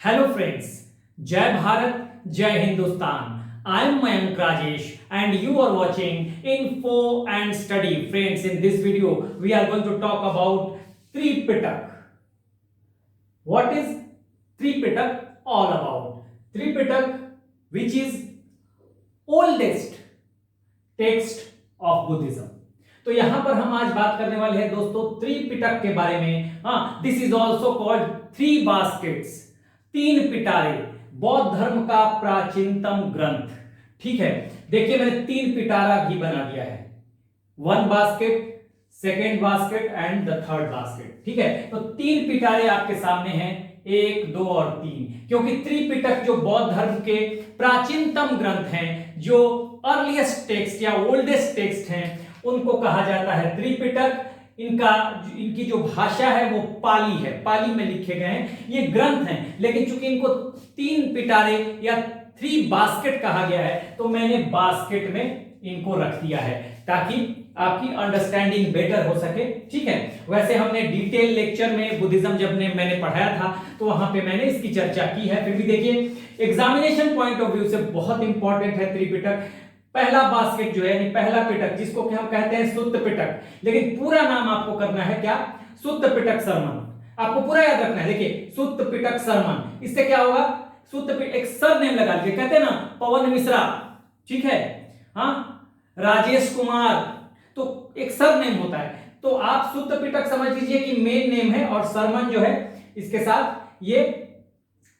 Hello friends, जय भारत, जय Hindustan. I am Mayank Rajesh and you are watching Info and Study. Friends, in this video we are going to talk about Tripitak. What is Tripitak all about? Tripitak, which is oldest text of Buddhism. तो यहां पर हम आज बात करने वाले हैं दोस्तों त्रिपिटक के बारे में। This is also called three baskets, तीन पिटारे, बौद्ध धर्म का प्राचीनतम ग्रंथ। ठीक है, देखिए मैंने तीन पिटारा भी बना दिया है, one basket, second basket and the third basket. ठीक है, तो तीन पिटारे आपके सामने हैं, एक, दो और तीन, क्योंकि त्रिपिटक जो बौद्ध धर्म के प्राचीनतम ग्रंथ हैं, जो अर्लीस्ट टेक्स्ट या ओल्डेस्ट टेक्स्ट हैं, उनको कहा जाता है त्रिपिटक। इनकी जो भाषा है वो पाली है, पाली में लिखे गए हैं ये ग्रंथ हैं, लेकिन चूंकि इनको तीन पिटारे या थ्री बास्केट कहा गया है, तो मैंने बास्केट में इनको रख दिया है ताकि आपकी अंडरस्टैंडिंग बेटर हो सके। ठीक है, वैसे हमने डिटेल लेक्चर में बुद्धिज्म जब मैंने पढ़ाया था तो वहां पे मैंने इसकी चर्चा की है। फिर भी देखिए एग्जामिनेशन पॉइंट ऑफ व्यू से बहुत इंपॉर्टेंट है त्रिपिटक। पहला बास्केट जो है यानी पहला पिटक, जिसको कि हम कहते हैं सुत्त पिटक, लेकिन पूरा नाम आपको करना है क्या? सुत्त पिटक सरमन। आपको पूरा याद रखना है। देखिए सुत्त पिटक सरमन, इससे क्या होगा? सुत्त पिटक, एक सर नेम लगा लीजिए, कहते हैं ना पवन मिश्रा, ठीक है, राजेश कुमार, तो एक सर नेम होता है। तो आप सुत्त पिटक समझ लीजिए कि मेन नेम है और सरमन जो है इसके साथ ये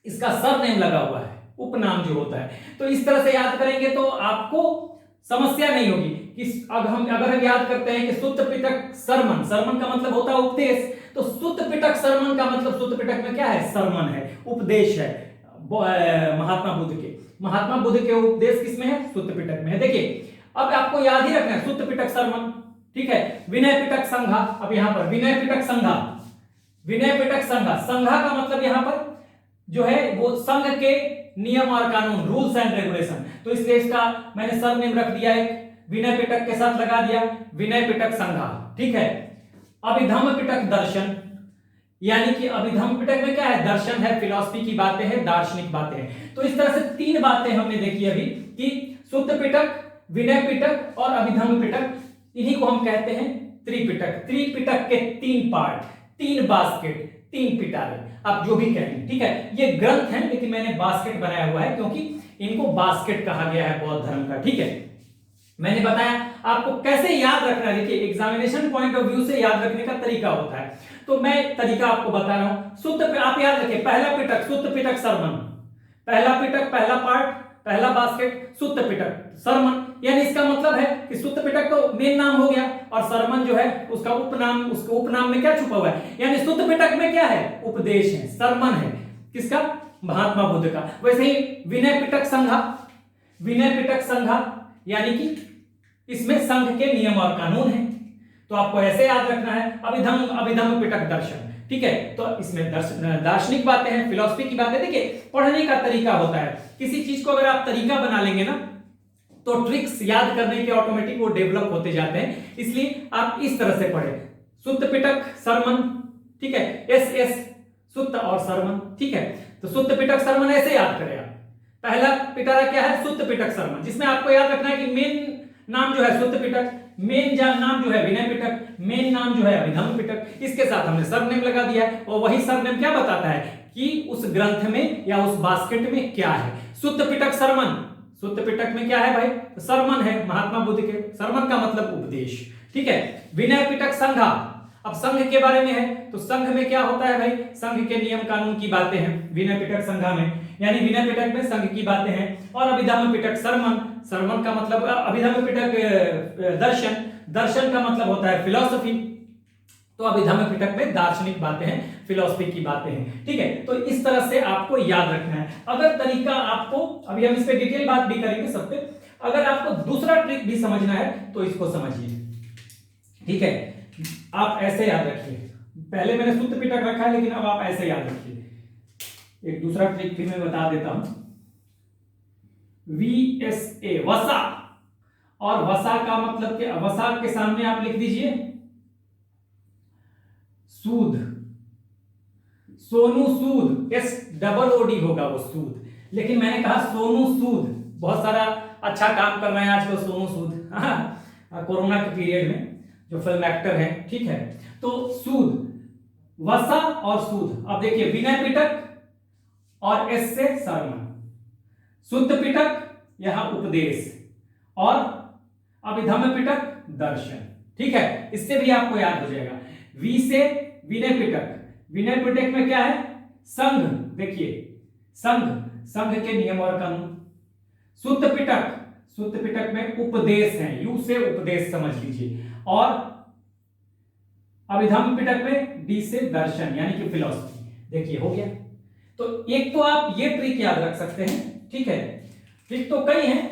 इसका सर नेम लगा हुआ है, उपनाम जो होता है। तो इस तरह से याद करेंगे तो आपको समस्या नहीं होगी कि अगर हम याद करते हैं कि सुत्त पिटक सरमन, सरमन का मतलब होता है उपदेश, तो सुत्त पिटक सरमन का मतलब सुत्त पिटक में क्या है? सरमन है, उपदेश है महात्मा बुद्ध के उपदेश किसमें है? सुत्त पिटक में है। देखिए अब आपको याद ही रखना है सुत्त पिटक सरमन। ठीक है, विनय पिटक संघा, अब यहां पर विनय पिटक संघा, विनय पिटक संघा, संघा का मतलब यहां पर जो है वो संघ के नियम और कानून, रूल्स एंड रेगुलेशन, तो इसलिए इसका मैंने सर नेम रख दिया है, विनय पिटक के साथ लगा दिया विनय पिटक संघा। ठीक है, अभिधम्म पिटक दर्शन, यानी कि अभिधम्म पिटक में क्या है? दर्शन है, फिलॉसफी की बातें हैं, दार्शनिक बातें हैं। तो इस तरह से तीन बातें हमने देखी अभी कि सुत्त पिटक, विनय पिटक और अभिधम्म पिटक, इन्हीं को हम कहते हैं त्रिपिटक। त्रिपिटक के तीन पार्ट, तीन बास्केट, तीन पिटारे, आप जो भी कहेंगे। ठीक है, ये ग्रंथ हैं लेकिन मैंने बास्केट बनाया हुआ है क्योंकि इनको बास्केट कहा गया है बौद्ध धर्म का। ठीक है, मैंने बताया आपको कैसे याद रखना है। देखिए एग्जामिनेशन पॉइंट ऑफ व्यू से याद रखने का तरीका होता है, तो मैं तरीका आपको बता रहा हूं। सुत्त पे आप याद रखिए, पहला पिटक सुत्त पिटक सरमन, पहला पिटक, पहला पार्ट, पहला बास्केट सुत्त पिटक सरमन, यानी इसका मतलब है कि सुत्त पिटक तो मेन नाम हो गया और सरमन जो है उसका उपनाम, उसके उपनाम में क्या छुपा हुआ है? यानी सुत्त पिटक में क्या है? उपदेश है, सरमन है, किसका? महात्मा बुद्ध का। वैसे ही विनय पिटक संघा, विनय पिटक संघा यानी कि इसमें संघ के नियम और कानून है, तो आपको ऐसे याद रखना है। अभिधम्म पिटक दर्शन, ठीक है, तो इसमें दार्शनिक बातें हैं, फिलॉसफी की बातें। देखिए पढ़ने का तरीका होता है, किसी चीज को अगर आप तरीका बना लेंगे ना तो ट्रिक्स याद करने के ऑटोमेटिक वो डेवलप होते जाते हैं, इसलिए आप इस तरह से पढ़े, सुत्त पिटक सरमन। ठीक है, एस सुत्त और सरमन। ठीक है, तो सुत्त पिटक सरमन ऐसे याद करें आप। पहला पिटारा क्या है? सुत्त पिटक सरमन, जिसमें आपको याद रखना है कि मेन नाम जो है सुत्त पिटक, मेन नाम जो है विनय पिटक, मेन नाम जो है अभिधम्म पिटक, इसके साथ हमने सरनेम लगा दिया है और वही सरनेम क्या बताता है कि उस ग्रंथ में या उस बास्केट में क्या है। सुत्त पिटक सरमन, सुत्त पिटक में क्या है भाई? सरमन है महात्मा बुद्ध के, सरमन का मतलब उपदेश। ठीक है, विनय पिटक संघा, अब संघ के बारे में है, तो संघ में क्या होता है भाई? संघ के नियम कानून की बातें हैं विनय पिटक संघा में, यानी विनय पिटक में संघ की बातें हैं। और अभिधम्म पिटक सरमन, सरमन का मतलब, अभिधम्म पिटक दर्शन, दर्शन का मतलब होता है फिलॉसफी, तो अभिधम्म पिटक में दार्शनिक बातें हैं, फिलॉसफी की बातें हैं। ठीक है, तो इस तरह से आपको याद रखना है। अगर तरीका आपको, अभी हम इस पे डिटेल बात भी करेंगे सब पे, अगर आपको दूसरा ट्रिक भी समझना है तो इसको समझिए। ठीक है, आप ऐसे याद रखिए, पहले मैंने सुत्त पिटक रखा है लेकिन अब आप ऐसे याद रखिए। एक दूसरा ट्रिक भी मैं बता देता हूं, VSA वसा, और वसा का मतलब क्या? वसा के सामने आप लिख दीजिए सूद, Sonu Sood, S double OD होगा वो सूद, लेकिन मैंने कहा सोनू सूद। बहुत सारा अच्छा काम कर रहे हैं आजकल सोनू सूद, कोरोना के पीरियड में जो फिल्म एक्टर है, ठीक है। तो सूद, वसा और सूद। अब देखिए विनय पिटक और एस से शर्मा, शुद्ध पिटक यहां उपदेश और अभिधम्म पिटक दर्शन, ठीक है। इससे भी आपको याद हो जाएगा। वी से विनय पिटक, विनय पिटक में क्या है? संघ, देखिए संघ, संघ के नियम और कानून। शुद्ध पिटक, शुद्ध पिटक में उपदेश है, यू से उपदेश समझ लीजिए। और अभिधम्म पिटक में डी से दर्शन यानी कि फिलॉसफी। देखिए हो गया। तो एक तो आप ये ट्रिक याद रख सकते हैं, ठीक है। ट्रिक तो कई हैं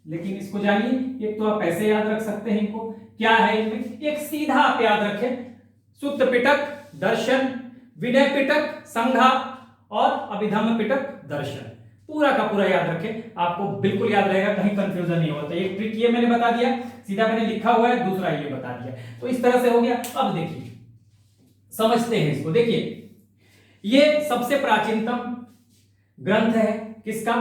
लेकिन इसको जानिए। एक तो आप ऐसे याद रख सकते हैं, इनको क्या है इनमें, एक सीधा आप याद रखें, शुद्ध पिटक दर्शन, विनय पिटक संघा और अभिधम्म पिटक दर्शन, पूरा का पूरा याद रखें, आपको बिल्कुल याद रहेगा, कहीं कंफ्यूजन नहीं होता। एक ट्रिक ये मैंने बता दिया, सीधा मैंने लिखा हुआ है, दूसरा ये बता दिया। तो इस तरह से हो गया। अब देखिए समझते हैं इसको। देखिए ये सबसे प्राचीनतम ग्रंथ है किसका?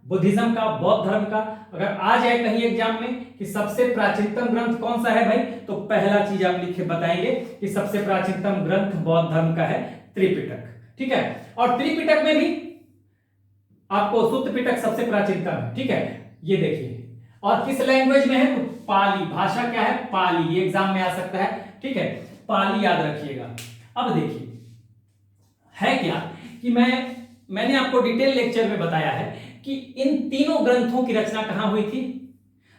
बुद्धिज्म का, बौद्ध धर्म का। अगर आ जाए कहीं एग्जाम में कि सबसे प्राचीनतम ग्रंथ कौन सा है भाई, तो पहला चीज आप लिखे बताएंगे कि सबसे प्राचीनतम ग्रंथ बौद्ध धर्म का है त्रिपिटक, ठीक है। और त्रिपिटक में भी आपको शुद्ध पिटक सबसे प्राचीनतम है, ठीक है। ये देखिए, और किस लैंग्वेज में है? तो पाली भाषा। क्या है? पाली। ये एग्जाम में आ सकता है, ठीक है, पाली याद रखिएगा। अब देखिए है क्या कि मैंने आपको डिटेल लेक्चर में बताया है कि इन तीनों ग्रंथों की रचना कहां हुई थी?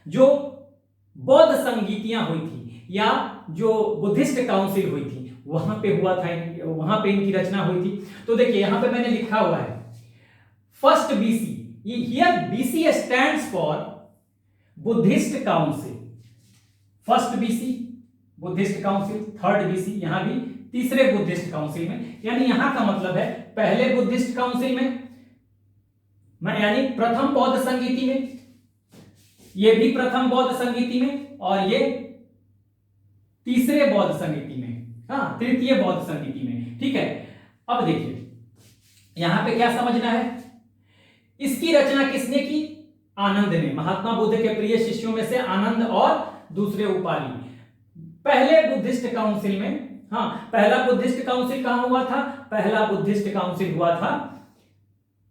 जो बौद्ध संगीतियां हुई थी या जो बुद्धिस्ट काउंसिल हुई थी वहां पे हुआ था, वहां पे इनकी रचना हुई थी। तो देखिए यहां पे मैंने लिखा हुआ है first BC, here BC stands for Buddhist council. First BC Buddhist council, third BC यहां भी तीसरे बुद्धिस्ट काउंसिल में, यानी यहां का मतलब है पहले बुद्धिस्ट काउंसिल में, यानी प्रथम बौद्ध संगीति में, ये भी प्रथम बौद्ध संगीति में, और ये तीसरे बौद्ध संगीति में, हाँ तृतीय बौद्ध संगीति में, ठीक है। अब देखिए यहां पे क्या समझना है, इसकी रचना किसने की? आनंद ने, महात्मा बुद्ध के प्रिय शिष्यों में से आनंद और दूसरे उपाली। पहले बुद्धिस्ट काउंसिल में, हाँ पहला बुद्धिस्ट काउंसिल कहां हुआ था? पहला बुद्धिस्ट काउंसिल हुआ था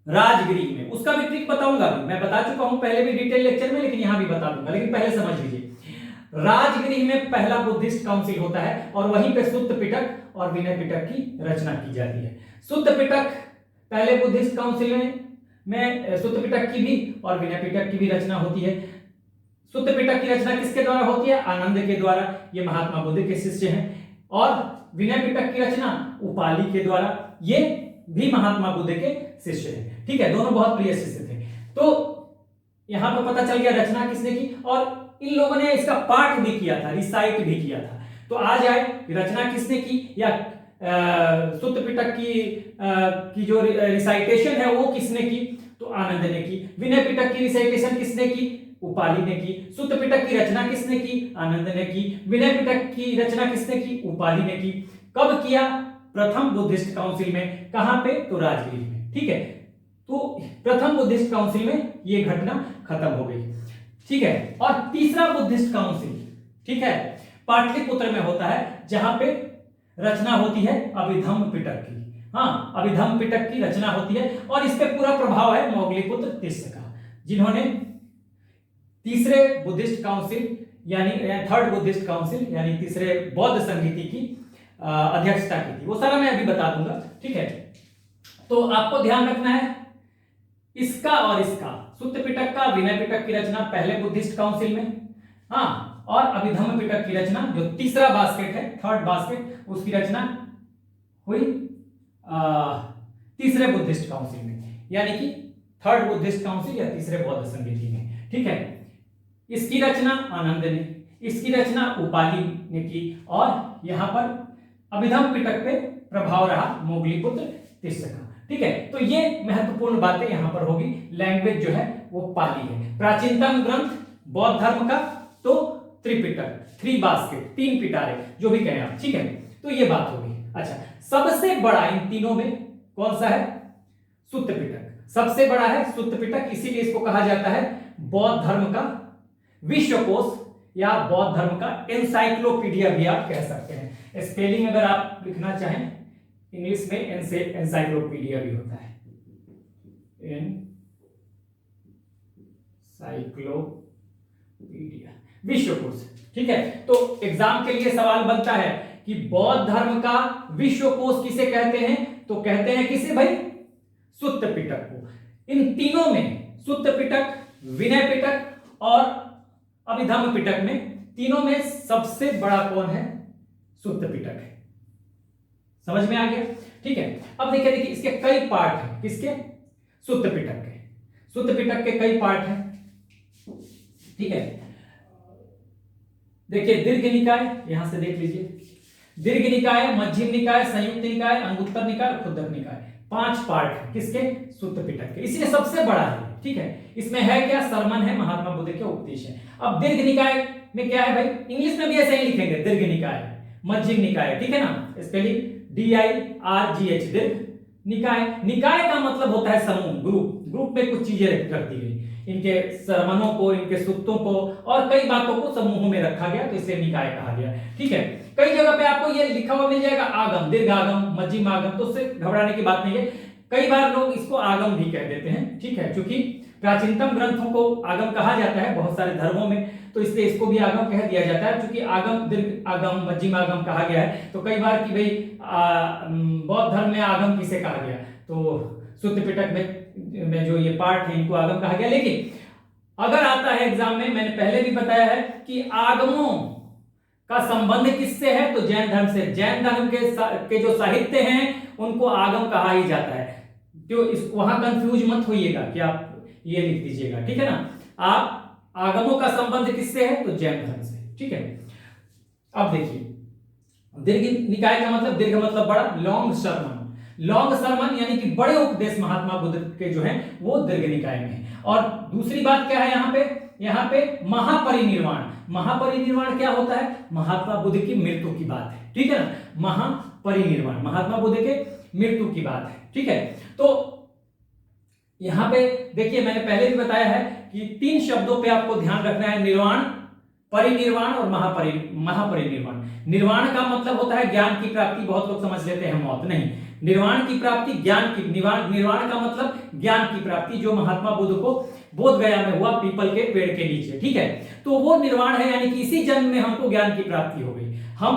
राजगिरी में। उसका भी ट्रिक बताऊंगा, मैं बता चुका हूं पहले भी डिटेल लेक्चर में, लेकिन यहां भी बता दूंगा, लेकिन पहले समझ लीजिए। राजगिरी में पहला बुद्धिस्ट काउंसिल होता है और वहीं पे शुद्ध पिटक और विनय पिटक की रचना की जाती है। शुद्ध पिटक पहले बुद्धिस्ट काउंसिल में शुद्ध पिटक की भी और विनय पिटक की भी रचना होती है। शुद्ध पिटक की रचना किसके द्वारा होती है? आनंद के द्वारा, ये महात्मा बुद्ध के शिष्य हैं। और विनय पिटक की रचना उपाली के द्वारा, ये भी महात्मा बुद्ध के शिष्य हैं, ठीक है, दोनों बहुत प्रिय शिष्य थे। तो यहां पर पता चल गया रचना किसने की, और इन लोगों ने इसका पाठ भी किया था, रिसाइट भी किया था। तो आ जाए रचना किसने की, या शुद्ध पिटक की जो रिसाइटेशन है वो किसने की? तो आनंद ने की। विनय पिटक की रिसाइटेशन किसने की? उपाली ने की। शुद्ध पिटक की रचना किसने की? आनंद ने की। विनय पिटक की रचना किसने की? उपाली ने की। कब किया? प्रथम बुद्धिस्ट काउंसिल में। कहां पे? तो राजगिरी में, ठीक है। तो प्रथम बुद्धिस्ट काउंसिल में ये घटना खत्म हो गई, ठीक है। और तीसरा बुद्धिस्ट काउंसिल, ठीक है, पाटलिपुत्र में होता है, जहां पे रचना होती है अभिधम्म पिटक की। हाँ, अभिधम्म पिटक की रचना होती है और इस पे पूरा प्रभाव है मोगलीपुत्र तिस्स का, जिन्होंने तीसरे बुद्धिस्ट काउंसिल यानी थर्ड बुद्धिस्ट काउंसिल यानी तीसरे बौद्ध संगीति की अध्यक्षता की थी। वो सारा मैं अभी बता दूंगा, ठीक है। तो आपको ध्यान रखना है इसका और इसका, शुद्ध पिटक का, विनय पिटक की रचना पहले बुद्धिस्ट काउंसिल में, हाँ, और अभिधम्म पिटक की रचना जो तीसरा बास्केट है, थर्ड बास्केट, उसकी रचना हुई तीसरे बुद्धिस्ट काउंसिल में, यानी कि थर्ड बुद्धिस्ट काउंसिल या तीसरे बौद्ध संगीति में, ठीक है। इसकी रचना आनंद ने, इसकी रचना उपाली ने की, और यहां पर अभिधम्म पिटक पे प्रभाव रहा मोगलीपुत्र तिस्स का, ठीक है। तो ये महत्वपूर्ण बातें यहां पर होगी। लैंग्वेज जो है वो पाली है। प्राचीनतम ग्रंथ बौद्ध धर्म का तो त्रिपिटक, थ्री बास्केट, तीन पिटारे, जो भी कहें आप, ठीक है। तो ये बात होगी। अच्छा, सबसे बड़ा इन तीनों में कौन सा है? सुत्त पिटक सबसे बड़ा है सुत्त पिटक, इसीलिए इसको कहा जाता है बौद्ध धर्म का विश्वकोश या बौद्ध धर्म का एनसाइक्लोपीडिया भी आप कह सकते हैं। स्पेलिंग अगर आप लिखना चाहें इंग्लिश में एनसाइक्लोपीडिया भी होता है, एनसाइक्लोपीडिया विश्वकोश। ठीक है, तो एग्जाम के लिए सवाल बनता है कि बौद्ध धर्म का विश्वकोश किसे कहते हैं? तो कहते हैं किसे भाई? सुत्त पिटक को। इन तीनों में सुत्त पिटक, विनय पिटक और अभिधम्म पिटक में, तीनों में सबसे बड़ा कौन है? सुत्त पिटक है। समझ में आ गया? ठीक है, अब देखिए इसके कई पार्ट हैं। किसके? सुत्त पिटक के। सुत्त पिटक के कई पार्ट हैं। ठीक है, देखिए दीर्घ निकाय, यहां से देख लीजिए, दीर्घ निकाय, मध्यम निकाय, संयुक्त निकाय, अंगुत्तर निकाय और खुद्दक निकाय, 5 पार्ट है। किसके? सुत्त पिटक के, इसलिए सबसे बड़ा है। ठीक है, इसमें है क्या? सरमन है, महात्मा बुद्ध के उपदेश है। अब दीर्घ निकाय में क्या है भाई? इंग्लिश में भी ऐसे ही लिखेंगे, दीर्घ निकाय, मध्यम निकाय, ठीक है ना, स्पेलिंग DIRGH, दीर्घ निकाय। निकाय का मतलब होता है समूह, ग्रुप। ग्रुप में कुछ चीजें रख दी गई, इनके सरमनों को, इनके सूक्तों को और कई बातों को समूहों में रखा गया, तो इसलिए निकाय कहा गया। ठीक है, कई जगह पे आपको ये लिखा हुआ मिल जाएगा आगम, दीर्घ आगम, मध्यम आगम, तो उससे घबराने की बात नहीं है। कई बार लोग इसको आगम भी कह देते हैं। ठीक है, क्योंकि प्राचीनतम ग्रंथों को आगम कहा जाता है बहुत सारे धर्मों में, तो इसलिए इसको भी आगम कह दिया जाता है। क्योंकि आगम, दीर्घ आगम, मध्यम आगम कहा गया है, तो कई बार कि भाई बौद्ध धर्म में आगम किसे कहा गया? तो सुत्त पिटक में जो ये पार्ट है इनको आगम कहा गया। लेकिन अगर आता है एग्जाम में, मैंने पहले भी बताया है कि आगमों का संबंध किससे है? तो जैन धर्म से। जैन धर्म के जो साहित्य हैं उनको आगम कहा ही जाता है। तो वहां कंफ्यूज मत होइएगा कि आप ये लिख दीजिएगा, ठीक है ना। आप आगमों का संबंध किससे है? तो जैन धर्म से। ठीक है, अब देखिए दीर्घ निकाय का मतलब, दीर्घ मतलब बड़ा, लॉन्ग सरमन। लॉन्ग सरमन यानी कि बड़े उपदेश महात्मा बुद्ध के जो हैं वो दीर्घ निकाय में है। और दूसरी बात क्या है यहाँ पे महापरिनिर्वाण। महापरिनिर्वाण क्या होता है? महात्मा बुद्ध की मृत्यु की बात है, ठीक है ना। महापरिनिर्वाण महात्मा बुद्ध के मृत्यु की बात है। ठीक है, तो यहां पे देखिए मैंने पहले भी बताया है कि 3 शब्दों पे आपको ध्यान रखना है, निर्वाण, परिनिर्वाण और महापरिनिर्वाण। निर्वाण का मतलब होता है ज्ञान की प्राप्ति, बहुत लोग समझ लेते हैं मौत, नहीं। निर्वाण की प्राप्ति, ज्ञान की, निर्वाण का मतलब ज्ञान की प्राप्ति, जो महात्मा बुद्ध को बोध गया में हुआ, पीपल के पेड़ के नीचे। ठीक है, तो वो निर्वाण है, यानी कि इसी जन्म में हमको ज्ञान की प्राप्ति हो गई, हम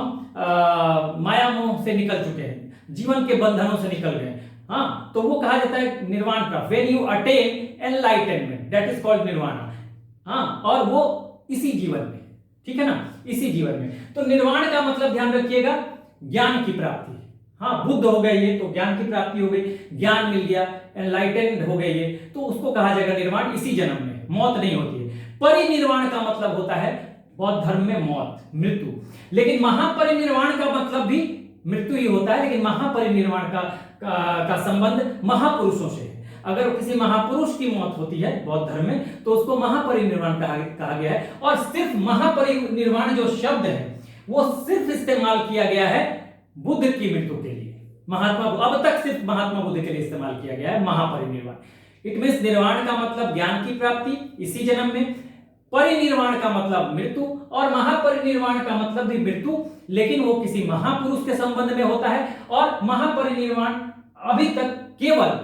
माया मोह से निकल चुके हैं, जीवन के बंधनों से निकल गए। हाँ, तो वो कहा जाता है निर्वाण प्राप्त, when you attain enlightenment, that is called निर्वाण। हाँ, और वो इसी जीवन में, ठीक है ना, इसी जीवन में। तो निर्वाण का मतलब ध्यान रखिएगा, ज्ञान की प्राप्ति। हाँ, बुद्ध हो गए ये, तो ज्ञान की प्राप्ति हो गई, ज्ञान मिल गया, एनलाइटेंड हो गए ये, तो उसको कहा जाएगा निर्वाण, इसी जन्म में, मौत नहीं होती है। परिनिर्वाण का मतलब होता है बौद्ध धर्म में मौत, मृत्यु। लेकिन महापरिनिर्वाण का मतलब भी मृत्यु ही होता है, लेकिन महापरिनिर्वाण का संबंध महापुरुषों से है। अगर किसी महापुरुष की मौत होती है बौद्ध धर्म में, तो उसको महापरिनिर्वाण कहा गया है। और सिर्फ महापरिनिर्वाण जो शब्द है वो सिर्फ इस्तेमाल किया गया है बुद्ध की मृत्यु के लिए। अब तक सिर्फ महात्मा बुद्ध के लिए इस्तेमाल किया गया है महापरिनिर्वाण। इट मींस निर्वाण का मतलब ज्ञान की प्राप्ति इसी जन्म में, परिनिर्वाण का मतलब मृत्यु, और महापरिनिर्वाण का मतलब भी मृत्यु, लेकिन वो किसी महापुरुष के संबंध में होता है। और महापरिनिर्वाण अभी तक केवल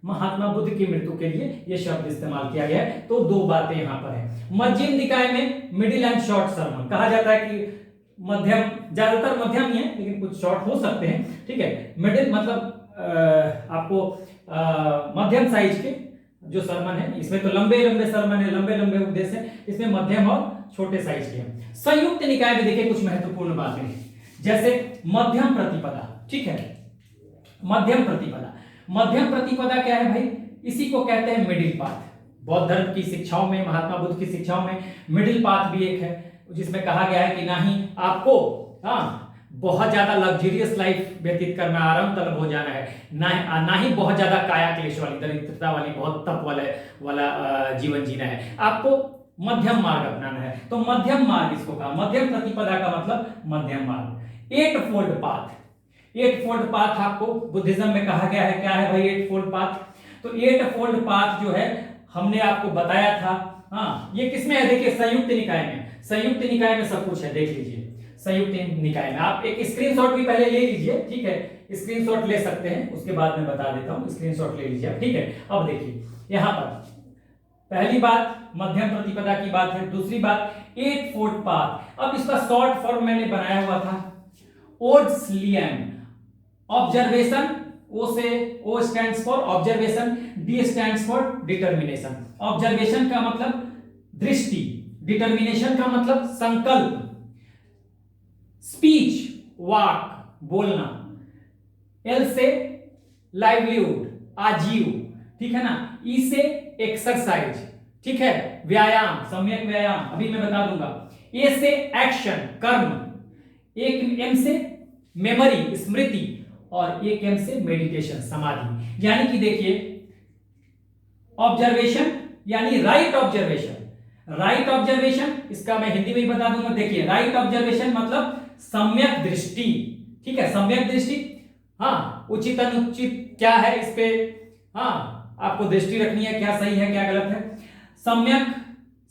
महात्मा बुद्ध की मृत्यु के लिए यह शब्द इस्तेमाल किया गया है। तो 2 बातें यहां पर है। मध्यम निकाय में मिडिल एंड शॉर्ट सरमन कहा जाता है कि मध्यम, ज्यादातर मध्यम ही है, लेकिन कुछ शॉर्ट हो सकते हैं। ठीक है, मिडिल मतलब आपको मध्यम साइज के जो सरमन है, इसमें तो लंबे लंबे सरमन है, लंबे लंबे उपदेश है, इसमें मध्यम और छोटे साइज के हैं। संयुक्त निकाय में देखिए कुछ महत्वपूर्ण बातें हैं, जैसे मध्यम प्रतिपदा। ठीक है, मध्यम प्रतिपदा, मध्यम प्रतिपदा क्या है भाई? इसी को कहते हैं मिडिल पाथ। बौद्ध धर्म की शिक्षाओं में, महात्मा बुद्ध की शिक्षाओं में मिडिल पाथ भी एक है, जिसमें कहा गया है कि ना ही आपको बहुत ज्यादा लग्जरियस लाइफ व्यतीत करना, आराम तलब हो जाना है, ना ही बहुत ज्यादा काया क्लेश वाली, दरिद्रता वाली, बहुत तप वाला जीवन जीना है। आपको मध्यम मार्ग अपनाना है। तो मध्यम मार्ग इसको कहा, मध्यम प्रतिपदा का मतलब मध्यम मार्ग। 8 fold path, eight fold path आपको बुद्धिज्म में कहा गया है। क्या है भाई एट फोल्ड पाथ? तो एट फोल्ड पाथ जो है हमने आपको बताया था। हाँ, ये किसमें है? देखिए संयुक्त निकाय में, संयुक्त निकाय में सब कुछ है, देख लीजिए संयुक्त निकाय में। आप एक स्क्रीनशॉट भी पहले ले लीजिए, ठीक है, स्क्रीनशॉट ले सकते हैं, उसके बाद मैं बता देता हूं, स्क्रीनशॉट ले लीजिए, ठीक है। अब देखिए यहां पर पहली बात मध्यम प्रतिपदा की बात है, दूसरी बात एट फोल्ड पाथ। अब इसका शॉर्ट फॉर्म मैंने बनाया हुआ था ओड्सलियन। ऑब्जर्वेशन, ओ से O stands for observation, D stands for determination. Observation का मतलब दृष्टि, डिटर्मिनेशन का मतलब संकल्प, स्पीच वाक बोलना, एल से लाइवलीहुड आजीव, ठीक है ना, ई से एक्सरसाइज, ठीक है, व्यायाम, सम्यक व्यायाम, अभी मैं बता दूंगा। ए से एक्शन कर्म, एक एम से मेमोरी स्मृति, और एक एम से मेडिटेशन समाधि। यानी कि देखिए ऑब्जर्वेशन यानी राइट ऑब्जर्वेशन, राइट ऑब्जर्वेशन इसका मैं हिंदी में ही बता दूंगा। देखिए राइट ऑब्जर्वेशन मतलब सम्यक दृष्टि, ठीक है, सम्यक दृष्टि। हाँ, उचित अनुचित क्या है इस पे, हाँ आपको दृष्टि रखनी है, क्या सही है क्या गलत है। सम्यक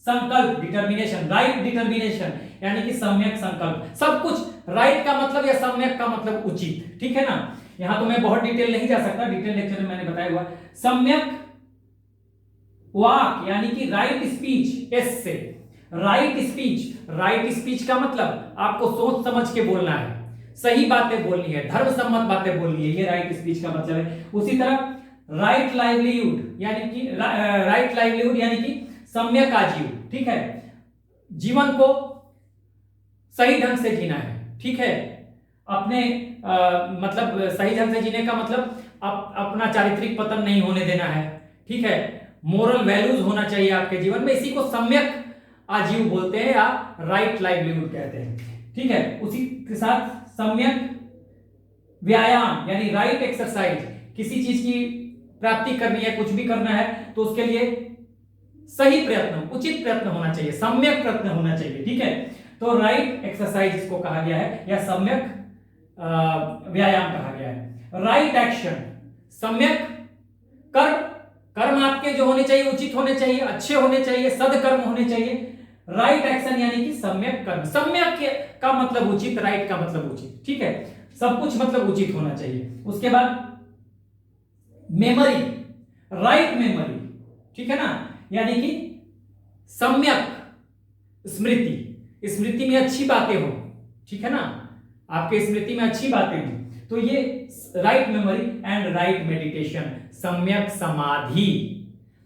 संकल्प डिटर्मिनेशन, राइट डिटर्मिनेशन यानी कि सम्यक संकल्प। सब कुछ राइट का मतलब या सम्यक का मतलब उचित, ठीक है ना। यहां तो मैं बहुत डिटेल नहीं जा सकता, डिटेल लेक्चर में मैंने बताया हुआ। सम्यक वाक यानी कि राइट स्पीच, एस से राइट स्पीच, राइट स्पीच का मतलब आपको सोच समझ के बोलना है, सही बातें बोलनी है, धर्म सम्मत बातें बोलनी है, ये राइट स्पीच का मतलब है। उसी तरह राइट लाइवलीहुड यानी कि राइट लाइवलीहुड यानी कि सम्यक आजीव, ठीक है, जीवन को सही ढंग से जीना है, ठीक है, अपने मतलब सही ढंग से जीने का मतलब अपना चारित्रिक पतन नहीं होने देना है, ठीक है, मोरल वैल्यूज होना चाहिए आपके जीवन में, इसी को सम्यक आजीव बोलते हैं या राइट लाइवलीहुड कहते हैं, ठीक है। उसी के साथ सम्यक व्यायाम यानी राइट एक्सरसाइज, किसी चीज की प्राप्ति करनी है, कुछ भी करना है तो उसके लिए सही प्रयत्न, उचित प्रयत्न होना चाहिए, सम्यक प्रयत्न होना चाहिए, ठीक है। तो राइट एक्सरसाइज इसको कहा गया है या सम्यक व्यायाम कहा गया है। राइट एक्शन, सम्यक कर्म, कर्म आपके जो होने चाहिए उचित होने चाहिए, अच्छे होने चाहिए, सदकर्म होने चाहिए। राइट एक्शन यानी कि सम्यक कर्म, सम्यक का मतलब उचित, राइट का मतलब उचित, ठीक है, सब कुछ मतलब उचित होना चाहिए। उसके बाद मेमोरी, राइट मेमोरी, ठीक है ना, यानी कि सम्यक स्मृति, स्मृति में अच्छी बातें हो, ठीक है ना, आपके स्मृति में अच्छी बातें हो, तो ये write memory and right meditation, सम्यक समाधि,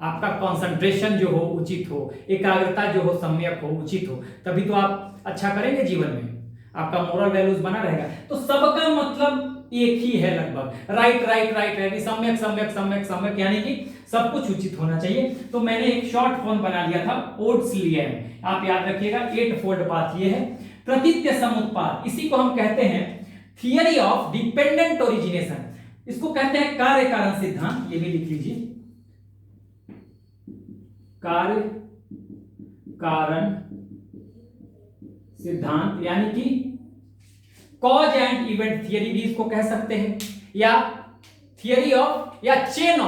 आपका कंसंट्रेशन जो हो उचित हो, एकाग्रता जो हो सम्यक हो, उचित हो, तभी तो आप अच्छा करेंगे जीवन में, आपका मोरल वैल्यूज बना रहेगा। तो सबका मतलब एक ही है लगभग, राइट राइट राइट यानी सम्यक सम्यक सम्यक सम्यक यानी कि सब कुछ उचित होना चाहिए। तो मैंने एक शॉर्ट फॉर्म बना लिया था ओड्सलियन, आप याद रखिएगा, एट फोल्ड पाथ ये है। प्रतीत्य समुत्पाद, इसी को हम कहते हैं थियरी ऑफ डिपेंडेंट ओरिजिनेशन, इसको कहते हैं कार्य कारण सिद्धांत, ये भी लिख लीजिए, कार्य कारण सिद्धांत यानी कि कॉज एंड इवेंट थियरी भी इसको कह सकते हैं, या थियरी ऑफ या चेन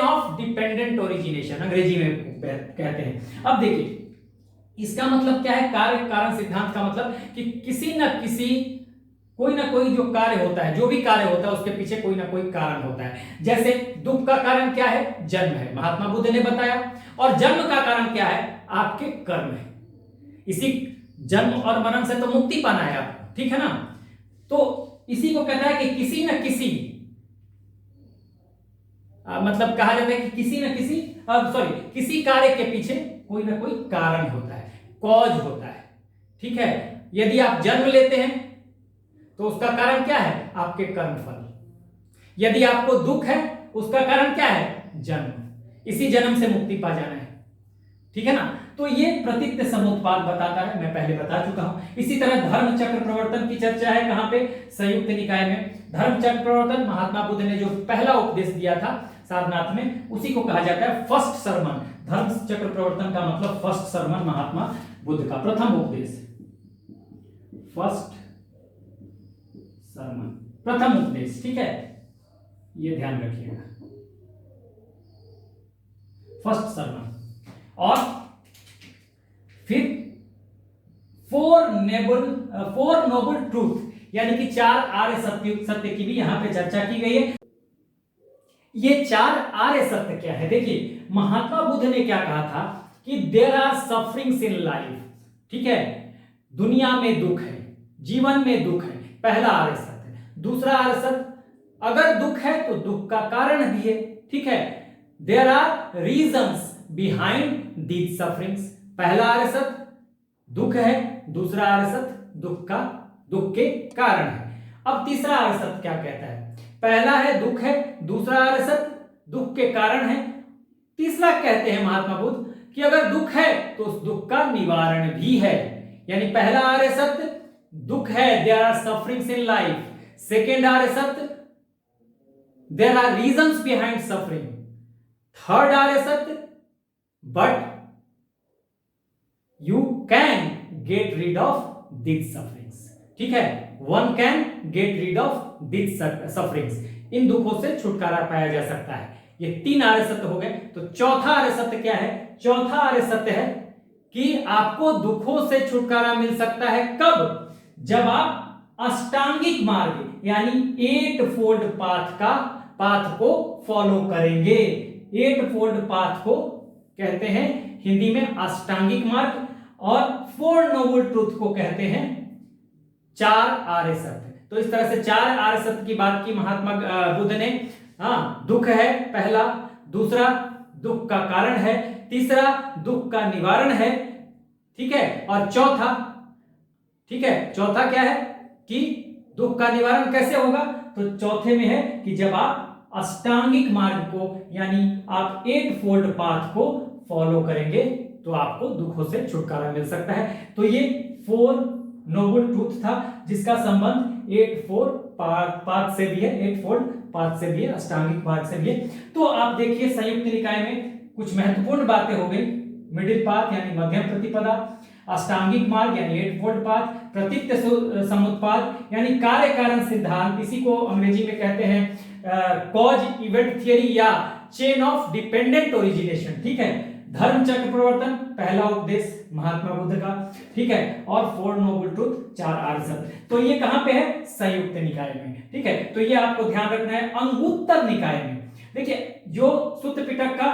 ऑफ डिपेंडेंट ओरिजिनेशन अंग्रेजी में कहते हैं। अब देखिए इसका मतलब क्या है, कार्य कारण सिद्धांत का मतलब कि किसी न किसी कोई ना कोई जो कार्य होता है, जो भी कार्य होता है उसके पीछे कोई ना कोई कारण होता है। जैसे दुख का कारण क्या है, जन्म है, महात्मा बुद्ध ने बताया, और जन्म का कारण क्या है, आपके कर्म है। इसी जन्म और मरण से तो मुक्ति पाना है आपको, ठीक है ना। तो इसी को कहता है कि किसी न किसी मतलब कहा जाता है कि किसी न किसी किसी कार्य के पीछे कोई ना कोई कारण होता है, कॉज होता है, ठीक है। यदि आप जन्म लेते हैं तो उसका कारण क्या है, आपके कर्म फल। यदि आपको दुख है उसका कारण क्या है, जन्म, इसी जन्म से मुक्ति पा जाना है, ठीक है ना। तो ये प्रतीत्य समुत्पाद बताता है, मैं पहले बता चुका हूं। इसी तरह धर्म चक्र प्रवर्तन की चर्चा है कहां पे, संयुक्त निकाय में। धर्म चक्र प्रवर्तन महात्मा बुद्ध ने जो पहला उपदेश दिया था सारनाथ में, उसी को कहा जाता है फर्स्ट सरमन। धर्म चक्र प्रवर्तन का मतलब फर्स्ट सरमन, महात्मा बुद्ध का प्रथम उपदेश, फर्स्ट सरमन। प्रथम उपदेश, ठीक है, ये ध्यान रखिएगा, फर्स्ट सरमन। और फिर फोर नोबल ट्रूथ, यानी कि 4 आर्य सत्य की भी यहां पे चर्चा की गई है। ये 4 आर्य सत्य क्या है? देखिए, महात्मा बुद्ध ने क्या कहा था कि there are sufferings in life, ठीक है, दुनिया में दुख है, जीवन में दुख है, पहला आर्य सत्य। दूसरा आर्य सत्य, अगर दुख है तो दुख का कारण भी है, ठीक है, there are reasons behind these sufferings, पहला आर्य सत्य दुख है, दूसरा आर्य सत्य दुख के कारण है। अब तीसरा आर्य सत्य क्या कहता है? पहला है दुख है, दूसरा आर्य सत्य दुख के कारण है, तीसरा कहते हैं महात्मा बुद्ध कि अगर दुख है तो उस दुख का निवारण भी है। यानी पहला आर्य सत्य दुख है, there are sufferings in life, second आर्य सत्य there are reasons behind suffering, third आर्य सत्य but you can get rid of this sufferings, ठीक है, one can get rid of this sufferings, इन दुखों से छुटकारा पाया जा सकता है। ये 3 आर्य सत्य हो गए। तो चौथा आर्य सत्य क्या है? चौथा आर्य सत्य है कि आपको दुखों से छुटकारा मिल सकता है कब? जब आप अष्टांगिक मार्ग यानी 8 फोल्ड पाथ को फॉलो करेंगे। 8 फोल्ड पाथ को कहते हैं हिंदी में अष्टांगिक मार्ग, और 4 नोबल ट्रूथ को कहते हैं 4 आर्य सत्य। तो इस तरह से 4 आर्य सत्य की बात की महात्मा बुद्ध ने। दुख है पहला, दूसरा दुख का कारण है, तीसरा दुख का निवारण है, ठीक है, और चौथा, ठीक है, चौथा क्या है कि दुख का निवारण कैसे होगा? तो चौथे में है कि जब आप अष्टांगिक मार्ग को यानी आप 8 फोल्ड पाथ को फॉलो करेंगे तो आपको दुखों से छुटकारा मिल सकता है। तो ये 4 नोबल ट्रूथ था जिसका संबंध 8 फोल्ड पाथ से भी है, 8 फोल्ड पाथ से भी है, अष्टांगिक मार्ग से भी है। तो आप देखिए संयुक्त निकाय में कुछ महत्वपूर्ण बातें हो गई। मिडिल पाथ यानी मध्यम प्रतिपदा, अष्टांगिक मार्ग यानी 8 फोल्ड पाथ, प्रतीक्त समुत्पाद यानी कार्य कारण सिद्धांत, इसी को अंग्रेजी में कहते हैं कॉज इवेंट थियरी या चेन ऑफ डिपेंडेंट ओरिजिनेशन, ठीक है, धर्म चक्र प्रवर्तन पहला उपदेश महात्मा बुद्ध का, ठीक है, और 4 नोबल ट्रूथ 4 आर्य सत्य। तो ये कहां पे है? संयुक्त निकाय में, ठीक है। तो ये आपको ध्यान रखना है। अंगुत्तर निकाय में देखिए जो सुत्त पिटक का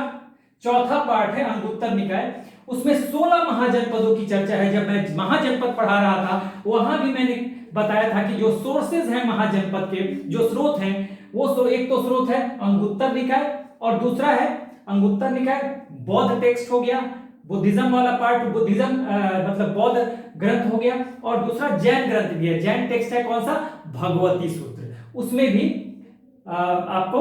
चौथा पार्ट है अंगुत्तर निकाय, उसमें 16 महाजनपदों की चर्चा है। जब मैं महाजनपद पढ़ा रहा था वहां भी मैंने बताया था कि जो सोर्सेज हैं महाजनपद के, जो स्रोत हैं, वो एक तो स्रोत है अंगुत्तर निकाय और दूसरा है अंगुत्तर निकाय बौद्ध टेक्स्ट हो गया, बुद्धिज्म वाला पार्ट, बुद्धिज्म मतलब बौद्ध ग्रंथ हो गया, और दूसरा जैन ग्रंथ भी है। जैन टेक्स्ट है कौन सा? भगवती सूत्र। उसमें भी आपको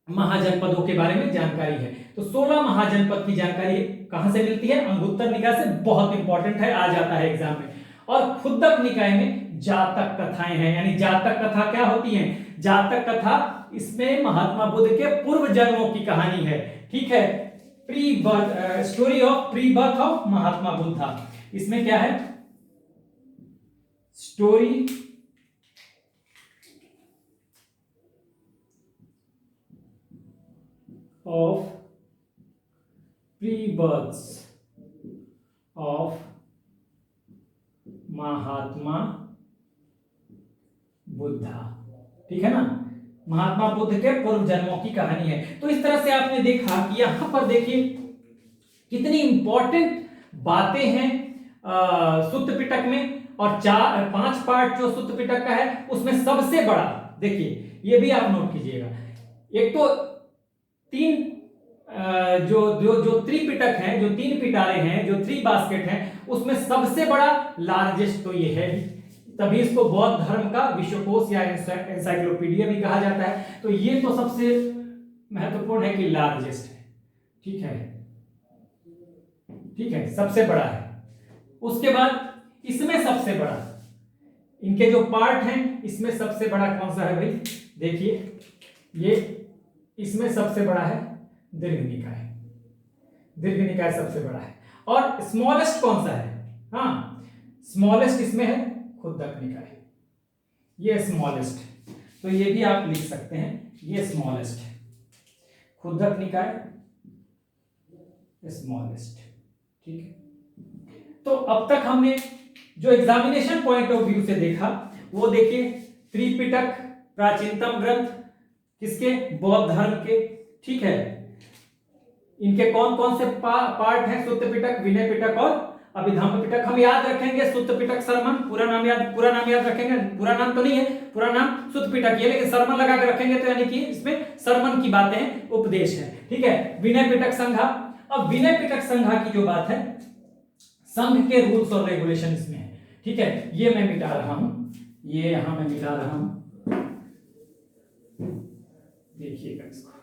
महाजनपदों के बारे में जानकारी है। तो 16 महाजनपद की जानकारी कहां से मिलती है? अंगुत्तर निकाय से। बहुत इंपॉर्टेंट है, आ जाता है एग्जाम में। और खुद्दक निकाय में जातक कथाएं हैं, यानी जातक कथा क्या होती है? जातक कथा, इसमें महात्मा बुद्ध के पूर्व जन्मों की कहानी है, ठीक है, pre birth story of pre birth of Mahatma Buddha. इसमें क्या है? Story of pre birth of Mahatma Buddha, ठीक है ना, महात्मा बुद्ध के पूर्व जन्मों की कहानी है। तो इस तरह से आपने देखा कि यहां पर देखिए कितनी इंपॉर्टेंट बातें हैं सुत्त पिटक में, और 5 पार्ट जो सुत्त पिटक का है उसमें सबसे बड़ा, देखिए ये भी आप नोट कीजिएगा, एक तो 3 जो त्रिपिटक है, जो 3 पिटारे हैं, जो 3 बास्केट हैं, उसमें सबसे बड़ा लार्जेस्ट तो ये है, तभी इसको बौद्ध धर्म का विश्वकोश या एनसाइक्लोपीडिया भी कहा जाता है। तो ये तो सबसे महत्वपूर्ण है कि लार्जेस्ट है, ठीक है, ठीक है, सबसे बड़ा है। उसके बाद इसमें सबसे बड़ा, इनके जो पार्ट हैं इसमें सबसे बड़ा कौन सा है भाई? देखिए ये इसमें सबसे बड़ा है दीर्घ निकाय। दीर्घ निकाय सबसे बड़ा है। और स्मॉलेस्ट कौन सा है? हाँ, स्मॉलेस्ट इसमें है खुद्दक निकाय, ये स्मॉलेस्ट है। तो ये भी आप लिख सकते हैं, ये स्मॉलेस्ट है, खुद्दक निकाय स्मॉलेस्ट। ठीक है, तो अब तक हमने जो एग्जामिनेशन पॉइंट ऑफ व्यू से देखा वो देखिए, त्रिपिटक प्राचीनतम ग्रंथ किसके, बौद्ध धर्म के। ठीक है, इनके कौन कौन से पार्ट हैं, सुत्त पिटक, विनय पिटक और अभिधम्म पिटक। हम याद रखेंगे सुत्त पिटक सरमन, पूरा नाम याद रखेंगे, पूरा नाम तो नहीं है, पूरा नाम सुत्त पिटक है, लेकिन सरमन लगा के रखेंगे तो यानी कि इसमें सरमन की बातें हैं, उपदेश है। ठीक है, विनय पिटक संघा। अब विनय पिटक संघा की जो बात है, संघ के रूल्स और रेगुलेशन इसमें है। ठीक है, ये मैं मिटा रहा हूं, ये यहां मैं मिटा रहा हूं, देखिएगा इसको।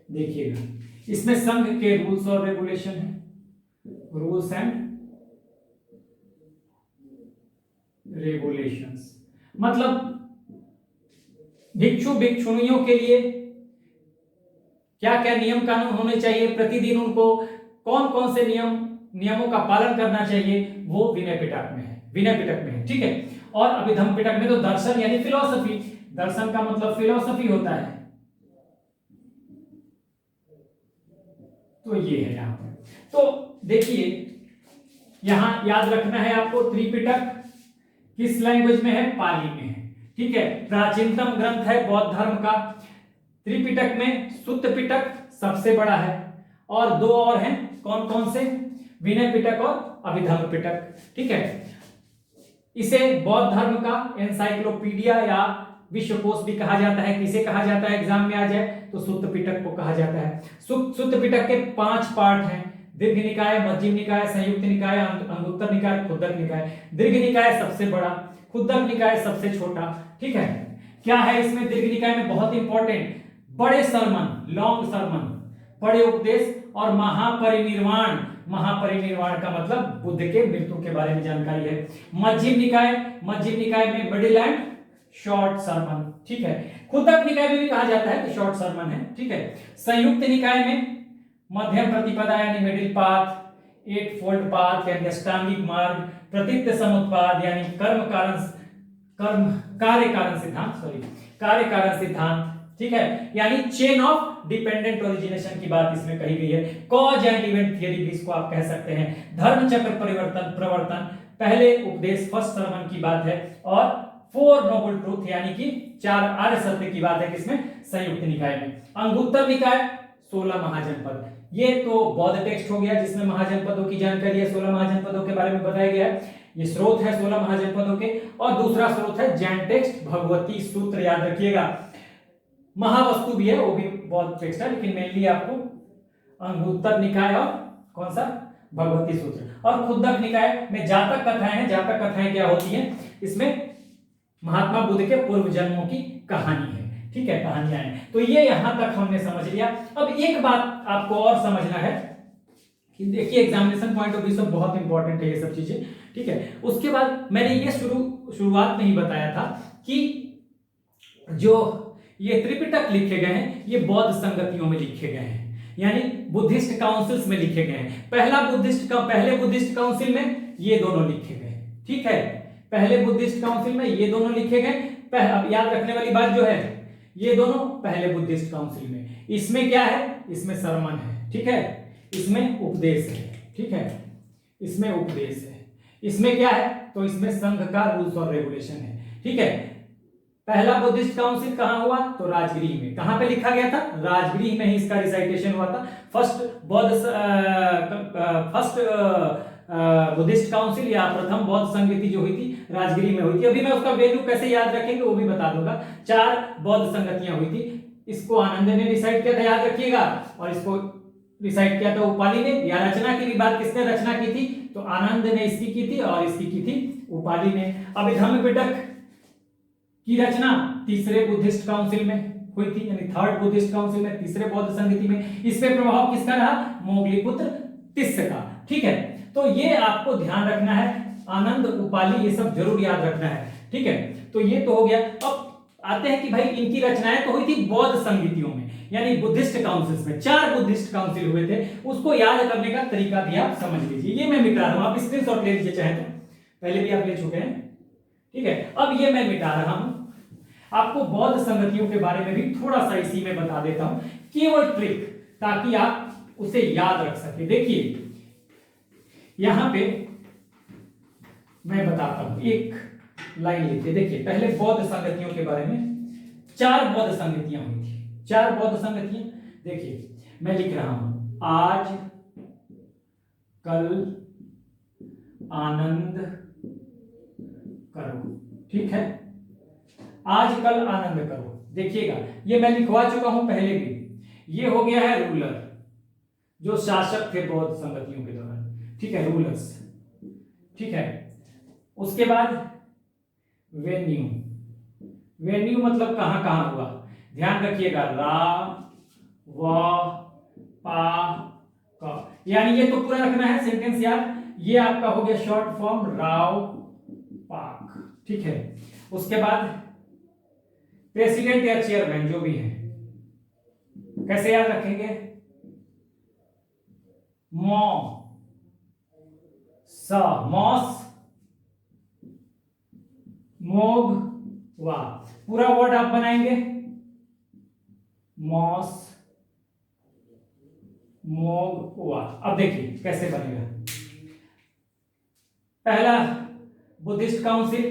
देखिएगा, इसमें संघ के रूल्स और रेगुलेशन है, रूल्स एंड रेगुलेशंस, मतलब भिक्षु भिक्षुणियों के लिए क्या क्या नियम कानून होने चाहिए, प्रतिदिन उनको कौन कौन से नियमों का पालन करना चाहिए, वो विनय पिटक में है, विनय पिटक में है। ठीक है, और अभिधम्म पिटक में तो दर्शन यानी फिलॉसफी, दर्शन का मतलब फिलॉसफी होता है, तो ये है यहां पर। तो देखिए, यहां याद रखना है आपको, त्रिपिटक किस लैंग्वेज में है, पाली में है। ठीक है, प्राचीनतम ग्रंथ है बौद्ध धर्म का। त्रिपिटक में सुत्त पिटक सबसे बड़ा है, और दो और हैं, कौन कौन से, विनय पिटक और अभिधम्म पिटक। ठीक है, इसे बौद्ध धर्म का एनसाइक्लोपीडिया या विश्वकोश भी कहा जाता है। किसे कहा जाता है, एग्जाम में आ जाए तो सुत्त पिटक को कहा जाता है। सुत्त पिटक के 5 पार्ट हैं, दीर्घ निकाय, मध्यम निकाय, संयुक्त निकाय, अंगुत्तर निकाय, खुद्दक निकाय। दीर्घ निकाय सबसे बड़ा, खुद्दक निकाय सबसे छोटा। ठीक है, क्या है इसमें दीर्घ निकाय में, बहुत इंपॉर्टेंट, बड़े सरमन, लॉन्ग सरमन, बड़े उपदेश और महापरिनिर्वाण। महापरिनिर्वाण का मतलब बुद्ध के मृत्यु के बारे में जानकारी है। मध्यम निकाय में मिडिल एंड शॉर्ट सरमन। ठीक है, खुद्दक निकाय में भी कहा जाता है कि शॉर्ट सरमन है। ठीक है, संयुक्त निकाय में मध्यम प्रतिपदा यानी middle path, eight fold path यानी अष्टांगिक मार्ग, प्रतीत समुत्पाद यानी कार्य कारण सिद्धांत। ठीक है, यानी चेन ऑफ डिपेंडेंट ओरिजिनेशन की बात इसमें कही गई है। कॉज एंड इवेंट थियरी भी इसको आप कह सकते हैं। धर्म चक्र प्रवर्तन, पहले उपदेश फर्स्ट सरमन की बात है, और 4 नोबल ट्रूथ यानी कि 4 आर्य सत्य की बात है किसमें, संयुक्त निकाय में। अंगुत्तर निकाय 16 महाजनपद, ये तो बौद्ध टेक्स्ट हो गया जिसमें महाजनपदों की जानकारी है, 16 महाजनपदों के बारे में बताया गया है। ये स्रोत है 16 महाजनपदों के, और दूसरा स्रोत है जैन टेक्स्ट भगवती सूत्र, याद रखिएगा। महावस्तु भी है, वो भी बौद्ध टेक्स्ट है, लेकिन मेनली आपको अंगुत्तर निकाय और कौन सा, भगवती सूत्र। और खुद्दक निकाय में जातक कथाएं हैं। जातक कथाएं क्या होती हैं, इसमें महात्मा बुद्ध के पूर्व जन्मों की कहानी है। ठीक है, कहानियां हैं। तो ये यहां तक हमने समझ लिया। अब एक बात आपको और समझना है कि देखिए, एग्जामिनेशन पॉइंट ऑफ व्यू से बहुत इंपॉर्टेंट है ये सब चीजें। ठीक है, उसके बाद मैंने ये शुरुआत में ही बताया था कि जो ये त्रिपिटक लिखे गए हैं ये बौद्ध संगतियों में लिखे गए हैं, यानी बुद्धिस्ट काउंसिल्स में लिखे गए हैं। पहले बुद्धिस्ट काउंसिल में ये दोनों लिखे गए। ठीक है, पहले बुद्धिस्ट काउंसिल में ये दोनों लिखे गए। अब याद रखने वाली बात जो है, ये दोनों पहले बुद्धिस्ट काउंसिल में, इसमें क्या है, इसमें सरमन है। ठीक है, इसमें उपदेश है। ठीक है, इसमें उपदेश है। इसमें क्या है, तो इसमें संघ का रूल्स और रेगुलेशन है। ठीक है, पहला बुद्धिस्ट काउंसिल कहां हुआ, तो राजगृह में। कहां पे लिखा गया था, राजगृह में ही इसका रिसाइटेशन हुआ था। फर्स्ट बुद्धिस्ट काउंसिल या प्रथम बौद्ध संगति जो हुई थी राजगृह में हुई थी। अभी मैं उसका वैल्यू कैसे याद रखेंगे वो भी बता दूंगा। 4 बौद्ध संगतियां हुई थी। इसको आनंद ने रिसाइट किया था, याद रखिएगा, और इसको रिसाइट किया था उपाली ने। या रचना की भी बात किसने रचना की थी, तो आनंद ने इसकी की थी, और इसकी की थी उपाली ने। अभिधम्म पिटक की रचना तीसरे बुद्धिस्ट काउंसिल में हुई थी, यानी थर्ड बुद्धिस्ट काउंसिल में, तीसरे बौद्ध संगति में। इस पे प्रभाव किसका रहा, मोगलीपुत्र तिस्स का। ठीक है, तो ये आपको ध्यान रखना है, आनंद, उपाली, ये सब जरूर याद रखना है। ठीक है, तो ये तो हो गया। अब आते हैं कि भाई इनकी रचनाएं तो हुई थी बौद्ध संगतियों में, यानी बुद्धिस्ट काउंसिल्स में। 4 बुद्धिस्ट काउंसिल हुए थे, उसको याद करने का तरीका भी आप समझ लीजिए। ये मैं मिटा रहा हूं, आप स्क्रीनशॉट ले लीजिए चाहे पहले भी आप ले चुके हैं, ठीक है। अब ये मैं मिटा रहा हूं, आपको बौद्ध संगतियों के बारे में भी थोड़ा सा इसी में बता देता हूं, केवल ट्रिक, ताकि आप उसे याद रख सके। देखिए यहां पे मैं बताता हूं, एक लाइन लिखिए। देखिए पहले बौद्ध संगतियों के बारे में, 4 बौद्ध संगतियां हुई थी, 4 बौद्ध संगतियां। देखिए मैं लिख रहा हूं, आज कल आनंद करो, ठीक है, आज कल आनंद करो। देखिएगा ये मैं लिखवा चुका हूं पहले भी। ये हो गया है रूलर, जो शासक थे बौद्ध संगतियों के दौरान, ठीक है, रूलर्स, ठीक है। उसके बाद वेन्यू, वेन्यू मतलब कहां कहां हुआ, ध्यान रखिएगा, रा व पा क, यानी ये तो पूरा रखना है सेंटेंस याद। ये आपका हो गया शॉर्ट फॉर्म राव पाक, ठीक है। उसके बाद प्रेसिडेंट या चेयरमैन जो भी है, कैसे याद रखेंगे, मो स, मॉस मोग वा, पूरा वर्ड आप बनाएंगे, मॉस मोग वा। अब देखिए कैसे बनेगा। पहला बुद्धिस्ट काउंसिल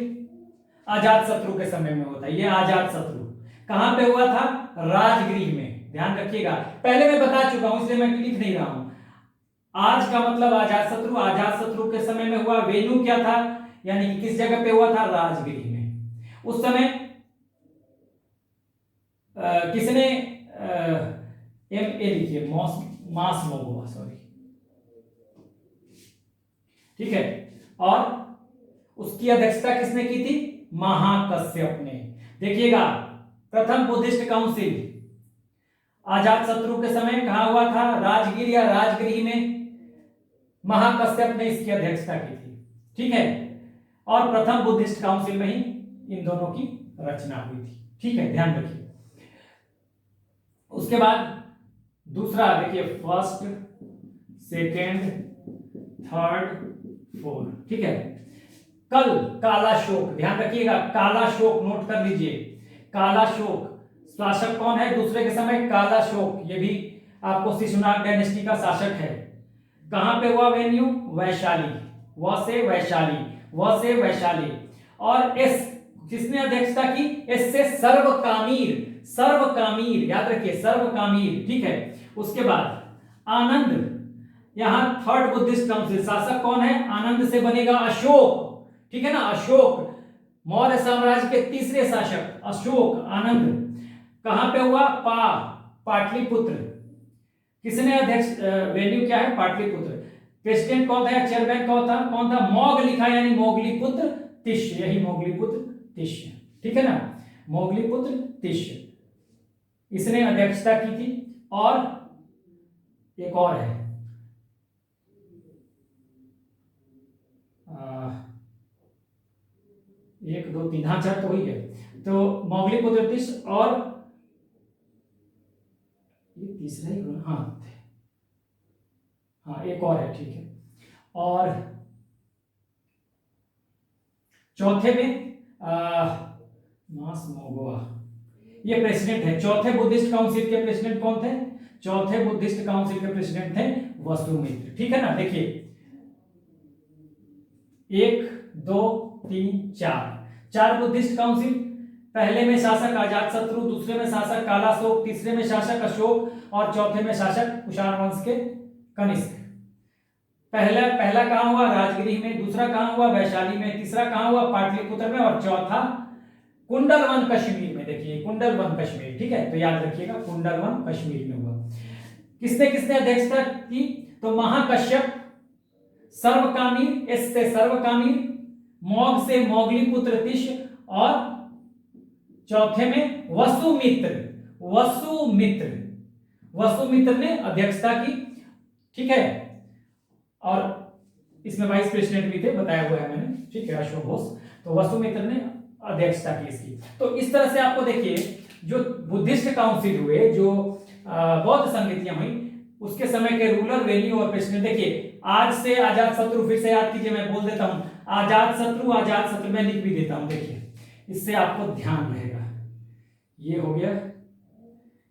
आजाद शत्रु के समय में होता है। ये आजाद शत्रु कहां पे हुआ था, राजगृह में, ध्यान रखिएगा। पहले मैं बता चुका हूं इसलिए मैं लिख नहीं रहा हूं। आज का मतलब आजाद शत्रु, आजाद शत्रु के समय में हुआ। वेन्यू क्या था, यानी कि किस जगह पे हुआ था, राजगृह में। उस समय किसने ए लिखिए, मास मोगवा, सॉरी, ठीक है। और उसकी अध्यक्षता किसने की थी, महाकश्यप ने। देखिएगा प्रथम बुद्धिस्ट काउंसिल आजाद शत्रु के समय कहां हुआ था, राजगीर या राजगृह में। महाकश्यप ने इसकी अध्यक्षता की थी, ठीक है। और प्रथम बुद्धिस्ट काउंसिल में ही इन दोनों की रचना हुई थी, ठीक है, ध्यान रखिए। उसके बाद दूसरा देखिए, फर्स्ट, सेकेंड, थर्ड, फोर्थ, ठीक है। कल काला शोक, ध्यान रखिएगा, काला शोक नोट कर लीजिए। काला शोक शासक कौन है दूसरे के समय, काला शोक, ये भी आपको शिशुनाग डायनेस्टी का शासक है। कहां पे हुआ वेन्यू, वैशाली, व से वैशाली, व से वैशाली। और एस किसने अध्यक्षता की, एस से सर्वकामीर, सर्वकामीर, याद रखिए सर्वकामीर, ठीक है। उसके बाद आनंद, यहां थर्ड बुद्धिस्ट काउंसिल, शासक कौन है, आनंद से बनेगा अशोक, ठीक है ना, अशोक, मौर्य साम्राज्य के तीसरे शासक अशोक, आनंद। कहां पे हुआ, पाटलिपुत्र, किसने अध्यक्ष, वेन्यू क्या है, पाटलिपुत्र। प्रेसिडेंट कौन था, चेयरमैन कौन था, मौग लिखा, यानी मोगलीपुत्र तिष्य, यही मोगलीपुत्र तिष्य, ठीक है ना, मोगलीपुत्र तिष्य, इसने अध्यक्षता की थी। और एक और है, 1 2 3, हाँ 4 तो ही है। तो मोगलीपुत्र तिष्य, और ये तीसरा ही, हाँ हाँ एक और है, ठीक है। और चौथे में मास मोगवा, ये प्रेसिडेंट है। चौथे बुद्धिस्ट काउंसिल के प्रेसिडेंट कौन थे, चौथे बुद्धिस्ट काउंसिल के प्रेसिडेंट थे वसुमित्र, ठीक है ना। देखिए 1 2 3 4 बुद्धिस्ट काउंसिल। पहले में शासक आजाद शत्रु, दूसरे में शासक काला शोक, तीसरे में शासक अशोक, और चौथे में शासक कुषाण वंश के कनिष्क। पहला कहां हुआ, राजगृह में, दूसरा कहां हुआ, वैशाली में, तीसरा कहां हुआ, पाटलिपुत्र में, और चौथा कुंडलवन कश्मीर में। देखिए कुंडलवन कश्मीर, ठीक है, तो याद रखिएगा कुंडलवन कश्मीर में हुआ। किसने किसने अध्यक्षता की, तो महाकश्यप, सर्वकामीर, एस से सर्वकामीर, मौग से मोगलीपुत्र तिष्य, और चौथे में वसुमित्र, वसुमित्र ने अध्यक्षता की, ठीक है। और इसमें वाइस प्रेसिडेंट भी थे, बताया हुआ है मैंने, ठीक है, अशोक घोष। तो वसुमित्र ने अध्यक्षता की इसकी। तो इस तरह से आपको देखिए जो बुद्धिस्ट काउंसिल हुए, जो बौद्ध संगतियां हुई, उसके समय के रूलर, वेन्यू और प्रेसिडेंट। देखिए आज से आजाद शत्रु फिर से याद कीजिए, मैं बोल देता हूं। आजाद शत्रु मैं लिख भी देता हूं, देखिए इससे आपको ध्यान रहेगा। ये हो गया,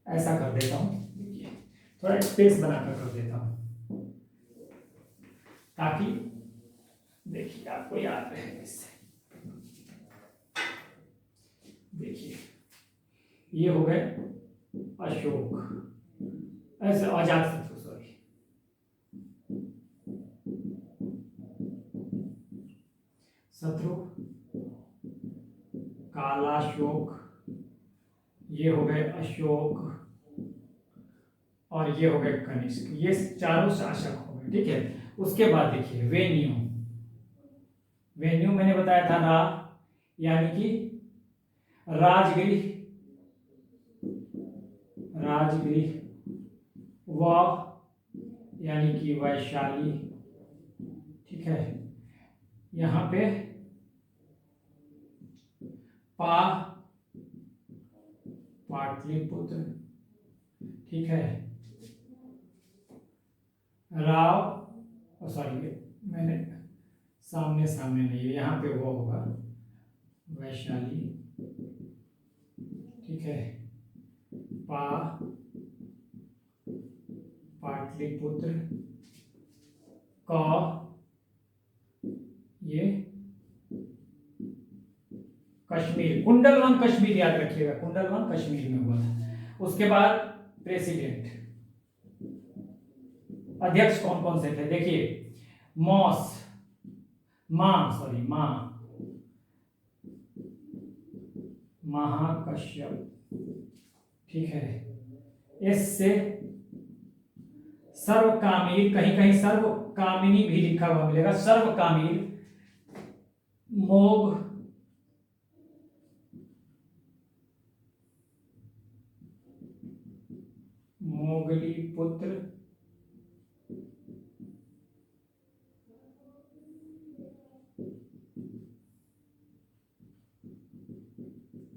ऐसा कर देता हूं, देखिए थोड़ा स्पेस बनाकर कर देता हूं ताकि देखिए आपको याद रहे इससे। देखिए ये हो गए अशोक, ऐसे अजात शत्रु, सॉरी शत्रु, कालाशोक, ये हो गए अशोक, और ये हो गए कनिष्क। ये चारों शासक हो गए, ठीक है। उसके बाद देखिए वेन्यू, वेन्यू मैंने बताया था रा, यानी कि राजगृह, राजगृह, व यानी कि वैशाली, ठीक है। यहां पे पा, पाटलिपुत्र, ठीक है। राव, सॉरी मैंने सामने सामने नहीं, यहाँ पे वो होगा वैशाली, ठीक है। पाटलिपुत्र, क ये कश्मीर, कुंडलवन कश्मीर, याद रखिएगा कुंडलवन कश्मीर में हुआ था। उसके बाद प्रेसिडेंट, अध्यक्ष कौन कौन से थे देखिए, मॉस, महाकश्यप, ठीक है। एस से सर्वकामिल, कहीं कहीं सर्वकामिनी भी लिखा हुआ मिलेगा, सर्वकामिल, मोगलीपुत्र,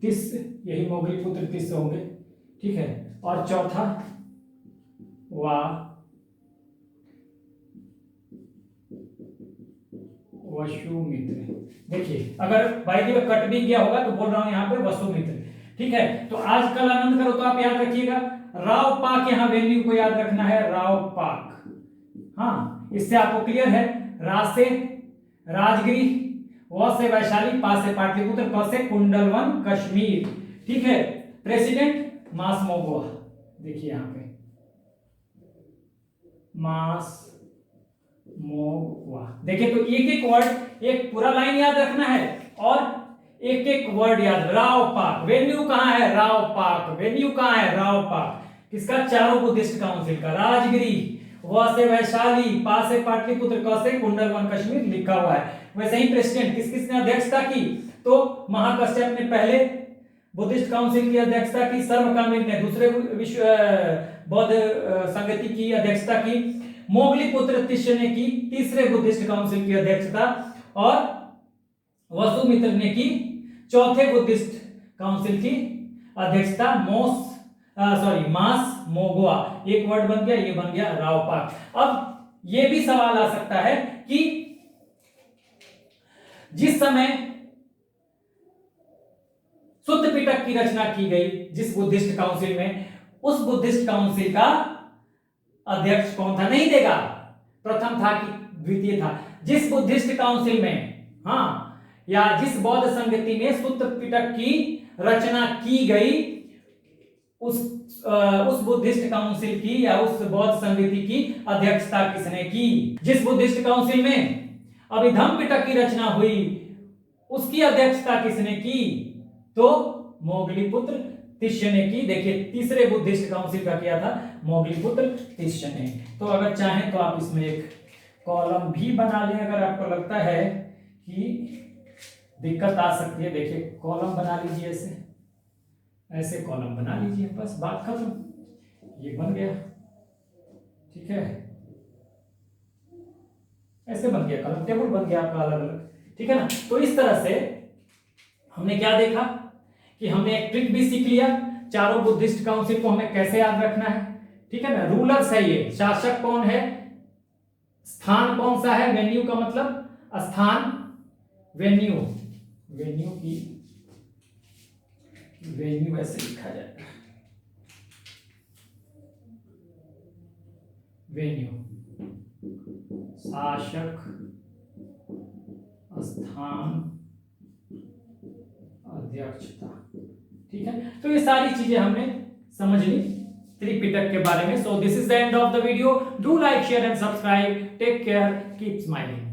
तिस, यही मोगलीपुत्र तिस होंगे, ठीक है। और चौथा वसुमित्र। देखिए अगर भाई जी कट भी गया होगा तो बोल रहा हूं यहाँ पे वसुमित्र, ठीक है। तो आज कल आनंद करो तो आप याद रखिएगा, राव पाक, यहाँ वेन्यू को याद रखना है, राव पाक। हाँ, इससे आपको क्लियर है। रा से राजगिरी, व से वैशाली, पा से पाटलिपुत्र, क से कुंडलवन कश्मीर, ठीक है। प्रेसिडेंट मास मोगवा, देखिए यहाँ पे मास मोगवा। देखिए तो एक एक वर्ड, एक पूरा लाइन याद रखना है और एक एक वर्ड याद। राव पाक, वेन्यू कहाँ है, राव पाक, वेन्यू कहाँ है, राव पाक, किसका, चारों बुद्धिस्ट काउंसिल का। राजगिरी, व से वैशाली, पा से पाटलिपुत्र, क से कुंडलवन कश्मीर लिखा हुआ है। वैसे ही प्रेसिडेंट किस किसने अध्यक्षता की, तो महाकश्यप ने पहले बुद्धिस्ट काउंसिल की अध्यक्षता की, सर्वकामिल ने दूसरे विश्व बौद्ध संगति की अध्यक्षता की, मोगलीपुत्र तिष्य ने की तीसरे बुद्धिस्ट काउंसिल की अध्यक्षता, और वसुमित्र ने की चौथे बुद्धिस्ट काउंसिल की अध्यक्षता। मास मोगवा, एक वर्ड बन गया, ये बन गया राव पाक। अब ये भी सवाल आ सकता है कि जिस समय शुद्ध पिटक की रचना की गई जिस बुद्धिस्ट काउंसिल में, उस बुद्धिस्ट काउंसिल का अध्यक्ष कौन था, नहीं देगा, प्रथम था कि द्वितीय था। जिस बुद्धिस्ट काउंसिल में, हाँ, या जिस बौद्ध संगति में शुद्ध पिटक की रचना की गई, उस बुद्धिस्ट काउंसिल की या उस बौद्ध संगति की अध्यक्षता किसने की। जिस बुद्धिस्ट काउंसिल में अभिधम्म पिटक की रचना हुई, उसकी अध्यक्षता किसने की, तो मोगलीपुत्र तिष्य ने की। देखिए तीसरे बुद्धिस्ट काउंसिल का किया था मोगलीपुत्र तिष्य ने। तो अगर चाहें तो आप इसमें एक कॉलम भी बना लें, अगर आपको लगता है कि दिक्कत आ सकती है। देखिए कॉलम बना लीजिए, ऐसे कॉलम बना लीजिए, बस बात खत्म, ये बन गया, ठीक है। ऐसे बन गया कॉलम, टेबल बन गया आपका अलग अलग, ठीक है ना। तो इस तरह से हमने क्या देखा कि हमने एक ट्रिक भी सीख लिया, चारों बुद्धिस्ट काउंसिल को हमें कैसे याद रखना है, ठीक है ना। रूलर्स है ये, शासक कौन है, स्थान कौन सा है, वेन्यू का मतलब स्थान, वेन्यू, वेन्यू की, वेन्यू ऐसे लिखा जाएगा, वेन्यू शासक स्थान अध्यक्षता। ठीक है, तो ये सारी चीजें हमने समझ ली त्रिपिटक के बारे में। So this is the end of the video. Do like, share and subscribe. Take care, keep smiling.